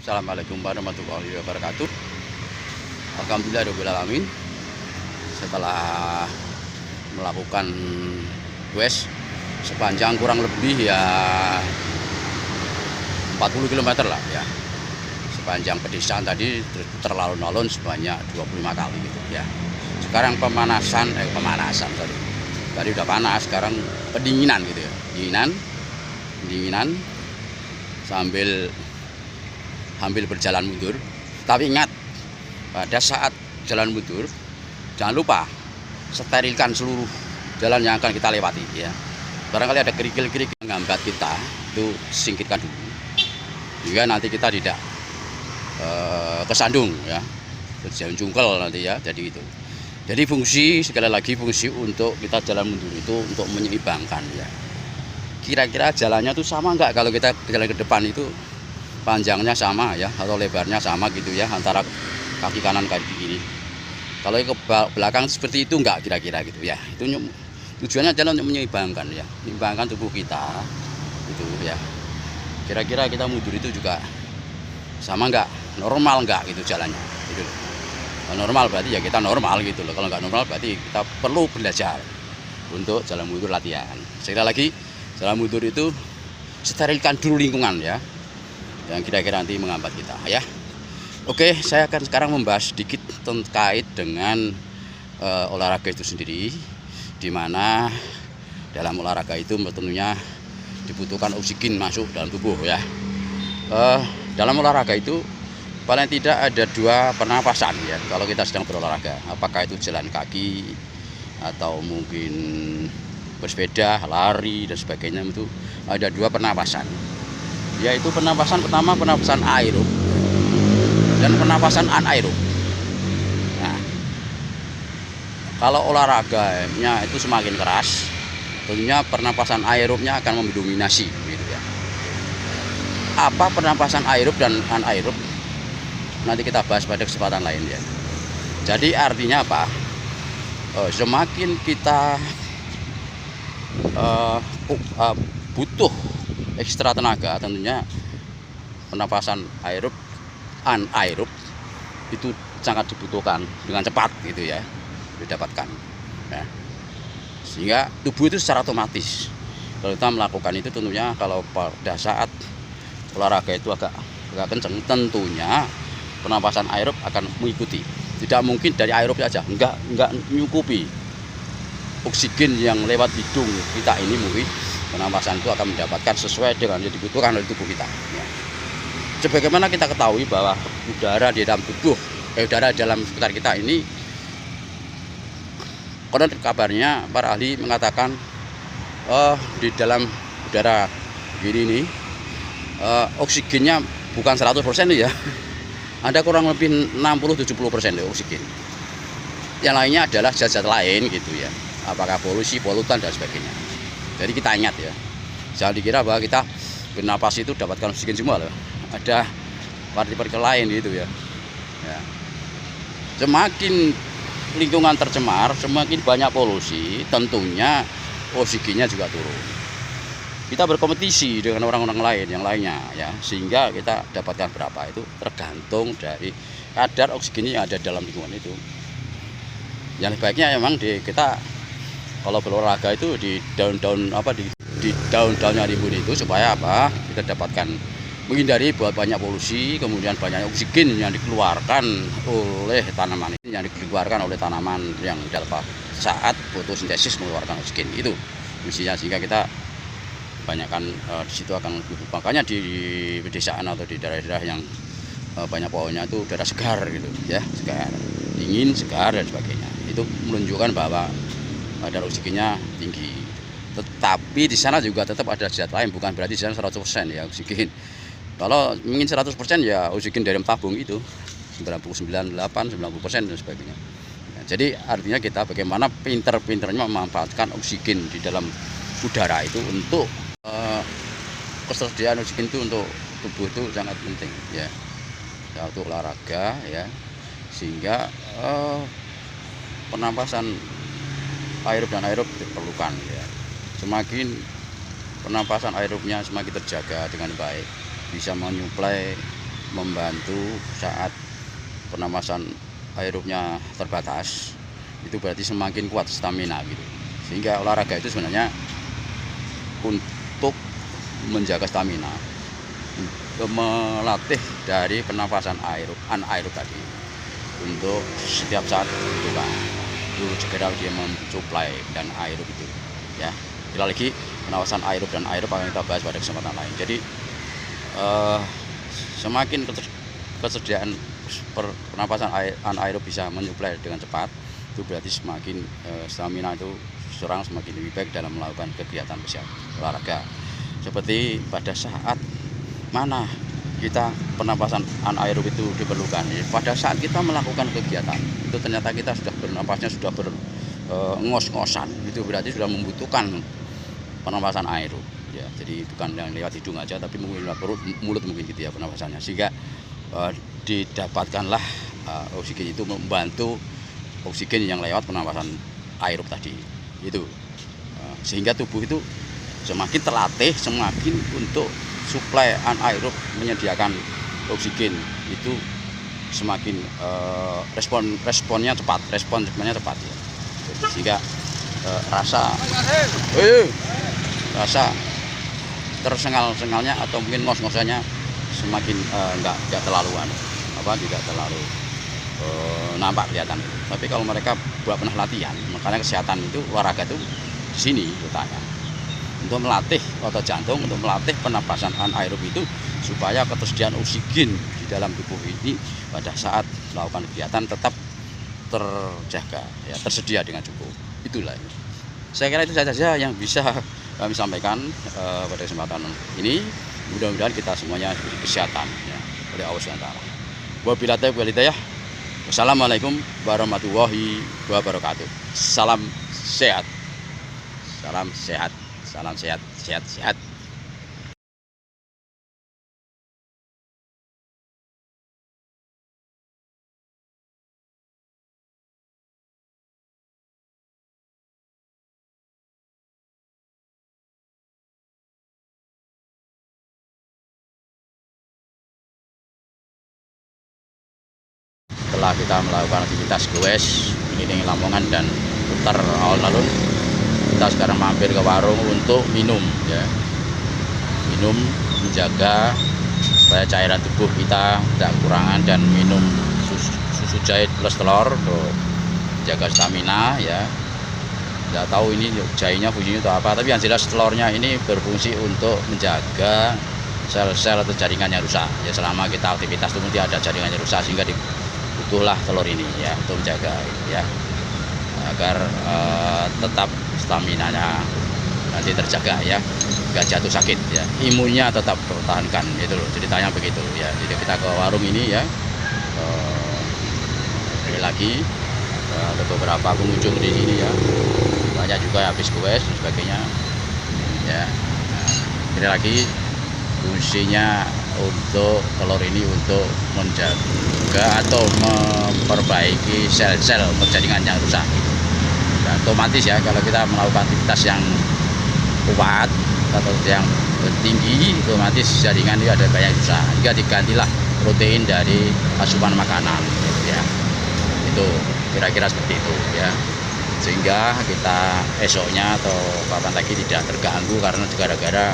Assalamualaikum warahmatullahi wabarakatuh. Alhamdulillah alamin. Setelah melakukan quest sepanjang kurang lebih ya 40 km lah ya. Sepanjang pedesaan tadi terlalun-lalun sebanyak 25 kali gitu ya. Sekarang pemanasan tadi. Tadi udah panas, sekarang pendinginan gitu ya. Pendinginan sambil berjalan mundur. Tapi ingat, pada saat jalan mundur jangan lupa sterilkan seluruh jalan yang akan kita lewati ya. Barangkali ada kerikil-kerikil yang menghambat kita, itu singkirkan dulu hingga nanti kita tidak kesandung ya, terjun jungkel nanti ya. Jadi itu, jadi sekali lagi fungsi untuk kita jalan mundur itu untuk menyeimbangkan ya. Kira-kira jalannya tuh sama enggak kalau kita jalan ke depan itu panjangnya sama ya, atau lebarnya sama gitu ya, antara kaki kanan kaki kiri. Kalau ke belakang seperti itu enggak kira-kira gitu ya. Itu tujuannya adalah untuk menyeimbangkan ya, menyeimbangkan tubuh kita itu ya. Kira-kira kita mundur itu juga sama enggak, normal enggak gitu jalannya gitu. Kalau normal berarti ya kita normal gitu loh. Kalau enggak normal berarti kita perlu belajar untuk jalan mundur latihan. Sekali lagi, jalan mundur itu sterilkan dulu lingkungan ya, yang kira-kira nanti menghambat kita ya. Oke, saya akan sekarang membahas sedikit terkait dengan olahraga itu sendiri, di mana dalam olahraga itu tentunya dibutuhkan oksigen masuk dalam tubuh ya. Dalam olahraga itu paling tidak ada 2 pernapasan ya kalau kita sedang berolahraga, apakah itu jalan kaki atau mungkin bersepeda, lari dan sebagainya. Itu ada 2 pernapasan, yaitu pernapasan pertama, pernapasan aerob dan pernapasan anaerob. Nah, kalau olahraganya itu semakin keras, tentunya pernapasan aerobnya akan mendominasi gitu ya. Apa pernapasan aerob dan anaerob? Nanti kita bahas pada kesempatan lain ya. Jadi artinya apa? Semakin kita butuh ekstra tenaga, tentunya pernapasan aerob, anaerob itu sangat dibutuhkan dengan cepat gitu ya, didapatkan ya. Sehingga tubuh itu secara otomatis kalau kita melakukan itu, tentunya kalau pada saat olahraga itu agak kenceng, tentunya pernapasan aerob akan mengikuti. Tidak mungkin dari aerob saja, enggak nyukupi oksigen yang lewat hidung kita ini. Mungkin pernapasan itu akan mendapatkan sesuai dengan yang dibutuhkan oleh tubuh kita ya. Sebagaimana kita ketahui bahwa udara di dalam tubuh, udara dalam sekitar kita ini, konon kabarnya para ahli mengatakan di dalam udara gini ini oksigennya bukan 100% ya, ada kurang lebih 60-70% oksigen. Yang lainnya adalah zat-zat lain gitu ya, apakah polusi, polutan dan sebagainya. Jadi kita ingat ya, jangan dikira bahwa kita bernapas itu dapatkan oksigen semua loh. Ada partikel lain gitu ya. Semakin lingkungan tercemar, semakin banyak polusi, tentunya oksigennya juga turun. Kita berkompetisi dengan orang-orang lain yang lainnya ya, sehingga kita dapatkan berapa itu tergantung dari kadar oksigen yang ada dalam lingkungan itu. Yang baiknya memang kita kalau berolahraga itu di daun-daunnya rimbun itu, supaya apa? Kita dapatkan menghindari buat banyak polusi, kemudian banyak oksigen yang dikeluarkan oleh tanaman, yang dalam saat fotosintesis mengeluarkan oksigen itu mestinya, sehingga kita banyakkan di situ akan lebih. Makanya di pedesaan atau di daerah-daerah yang banyak pohonnya itu udara segar gitu ya, segar, dingin, segar dan sebagainya. Itu menunjukkan bahwa kadar oksigennya tinggi. Tetapi di sana juga tetap ada zat lain, bukan berarti di sana 100% ya oksigen. Kalau ingin 100% ya oksigen dari tabung itu 99,8, 90% dan sebagainya. Ya, jadi artinya kita bagaimana pinter-pinternya memanfaatkan oksigen di dalam udara itu untuk ketersediaan oksigen itu untuk tubuh itu sangat penting ya, untuk olahraga ya, sehingga pernapasan aerob dan anaerob diperlukan ya. Semakin pernapasan aerobnya semakin terjaga dengan baik, bisa menyuplai membantu saat pernapasan aerobnya terbatas, itu berarti semakin kuat stamina gitu. Sehingga olahraga itu sebenarnya untuk menjaga stamina, melatih dari pernapasan anaerob tadi untuk setiap saat dibutuhkan itu segera dia mensuplai dan aerob itu ya. Kita lagi pernapasan aerob dan aerob akan kita bahas pada kesempatan lain. Jadi semakin ketersediaan pernapasan anaerob bisa menyuplai dengan cepat, itu berarti semakin stamina itu seseorang semakin lebih baik dalam melakukan kegiatan olahraga. Seperti pada saat mana kita pernapasan anaerob itu diperlukan, pada saat kita melakukan kegiatan itu ternyata kita sudah bernapasnya sudah ngos-ngosan, itu berarti sudah membutuhkan pernapasan aerob ya. Jadi bukan yang lewat hidung aja, tapi mungkin lewat mulut mungkin gitu ya pernapasannya, sehingga didapatkanlah oksigen itu membantu oksigen yang lewat pernapasan aerob tadi itu, sehingga tubuh itu semakin terlatih semakin untuk suplai anaerob menyediakan oksigen itu semakin responnya cepat ya. Sehingga rasa tersengal-sengalnya atau mungkin ngos-ngosannya semakin nggak terlaluan tidak terlalu nampak kelihatan. Tapi kalau mereka pernah latihan, makanya kesehatan itu olahraga itu di sini letaknya, untuk melatih otot jantung, untuk melatih pernapasan anaerob itu supaya ketersediaan oksigen di dalam tubuh ini pada saat melakukan kegiatan tetap terjaga ya, tersedia dengan cukup. Itulah ini. Saya kira itu saja yang bisa kami sampaikan pada kesempatan ini. Mudah-mudahan kita semuanya diberi kesehatan ya, oleh Allah SWT. Wabillahi taufiq wal hidayah. Wassalamualaikum warahmatullahi wabarakatuh. Salam sehat. Salam sehat. Salam sehat, sehat. Setelah kita melakukan aktivitas goes, keliling Lamongan dan putar alun-alun, kita sekarang mampir ke warung untuk minum ya. Minum menjaga supaya cairan tubuh kita tidak kekurangan, dan minum susu jahe plus telur untuk jaga stamina ya. Tidak tahu ini jahenya fungsinya untuk apa, tapi yang jelas telurnya ini berfungsi untuk menjaga sel-sel atau jaringan yang rusak ya. Selama kita aktivitas itu nanti ada jaringan yang rusak, sehingga dibutuhlah telur ini ya untuk menjaga ya, agar tetap stamina-nya nanti terjaga ya, nggak jatuh sakit ya, imunnya tetap pertahankan itu loh, ceritanya begitu ya. Jadi kita ke warung ini ya, ini lagi ada beberapa pengunjung di sini ya, banyak juga habis goes dan sebagainya ya. Ini lagi fungsinya untuk telur ini untuk menjaga atau memperbaiki sel-sel jaringan yang rusak. Ya, otomatis ya, kalau kita melakukan aktivitas yang kuat atau yang tinggi, otomatis jaringan itu ada banyak rusak. Jika digantilah protein dari asupan makanan ya. Itu kira-kira seperti itu ya. Sehingga kita esoknya atau kapan lagi tidak terganggu karena gara-gara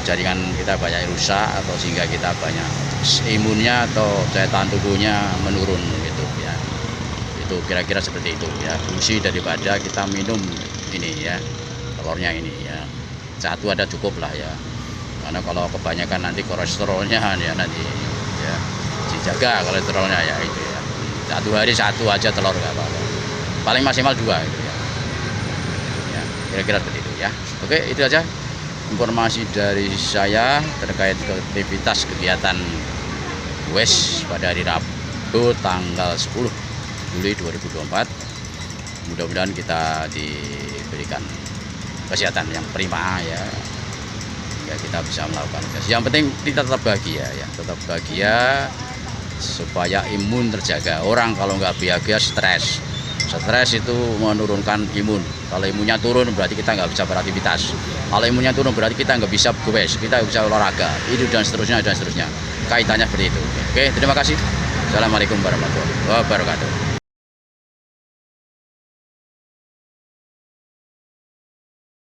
jaringan kita banyak rusak, atau sehingga kita banyak imunnya atau daya tahan tubuhnya menurun gitu ya. Itu kira-kira seperti itu ya fungsi daripada kita minum ini ya, telurnya ini ya. Satu ada cukup lah ya, karena kalau kebanyakan nanti kolesterolnya ya nanti ya, dijaga kolesterolnya ya itu ya. Satu hari satu aja telur nggak apa-apa, paling maksimal 2 gitu ya. Ya kira-kira seperti itu ya. Oke, itu aja informasi dari saya terkait aktivitas kegiatan goes pada hari Rabu tanggal 10 Juli 2024. Mudah-mudahan kita diberikan kesehatan yang prima ya, kita bisa melakukan gas. Yang penting kita tetap bahagia ya, tetap bahagia supaya imun terjaga. Orang kalau nggak bahagia stres itu menurunkan imun. Kalau imunnya turun berarti kita nggak bisa beraktivitas. Kalau imunnya turun berarti kita nggak bisa goes, kita nggak bisa olahraga. Itu dan seterusnya. kaitannya seperti itu. Oke, terima kasih. Assalamualaikum warahmatullahi wabarakatuh.